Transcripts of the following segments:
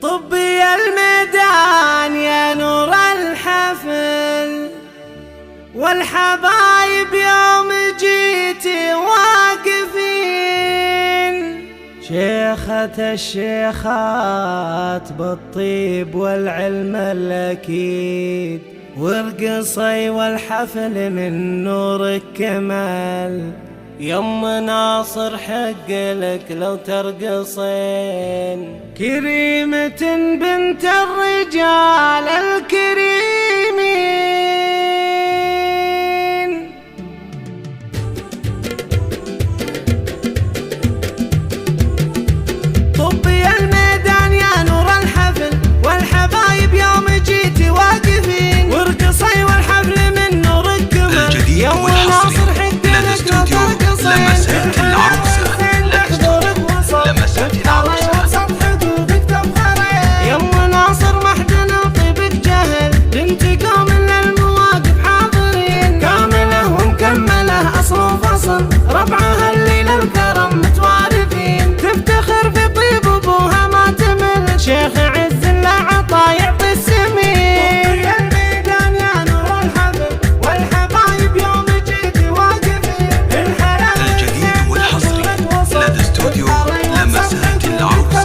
طبي الميدان يا نور الحفل، والحبايب يوم جيتي واقفين. شيخة الشيخات بالطيب والعلم الأكيد، وارقصي والحفل من نورك كمال. يم ناصر حق لك لو ترقصين، كريمة بنت الرجال الكريمين. طبي الميدان يا نور الحفل، والحبايب يوم جيتي واقفين. وارقصي والحفل من نورك كمال. يم ناصر حق لك لو ترقصين، لمسات العروسة لا تستوديو لمسات العروسة. يم ناصر محدنا طيبك جهل، بنت قوم للمواقف حاضرين. كاملة ومكملة أصل وفصل، ربعها الليل الكرم متوارثين. تفتخر في طيب أبوها ما تمل، شيخ عز الله عطا يعطي السمين. طبي الميدان يا نور الحفل، والحبايب يوم جيتي واقفين. الجديد والحصري لدى استوديو لمسات العروسة.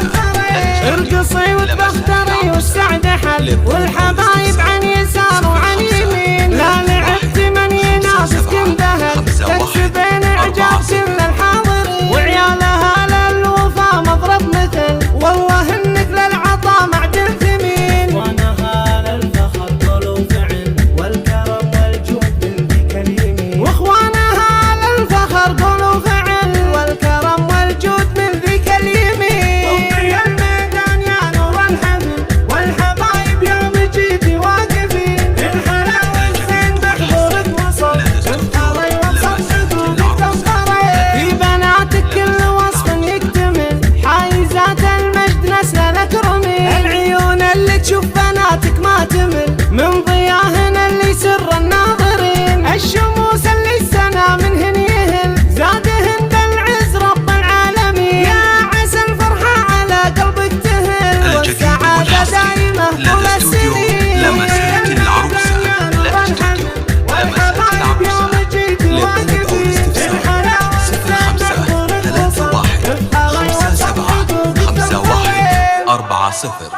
ارقصي وتبختري والسعد حل، والحبايب عن يسار وعن يمين. لا لعبت من ينافس كم ذهب، تكسبين اعجاب كل الحاضرين. وعيالها للوفا مضرب مثل، والله انك للعطا معدن ثمين. واخوانها للفخر قول وفعل، والكرم والجود من ذيك اليمين. واخوانها للفخر قول وفعل، والكرم والجود من ذيك اليمين. طبي الميدان يا نور الحفل، والحبايب يوم جيتي واقفين. الحلا والزين بحضورك وصل، تفخري وصل حدودك تفخري. في بناتك كل وصف يكتمل، حايزات المجد نسل الاكرمين. العيون اللي تشوف بناتك ما تمل، من ضياهن اللي يسر الناظرين. الشموس اللي السنا منهن يهل، زادهن بالعز رب العالمين. يا عسى الفرحة على قلبك تهل، الجديد والحصري لدى استوديو لمسات العروسة. لا تستوديو لمسات العروسة. للطلب أو الاستفسار 05 31 57 51 40.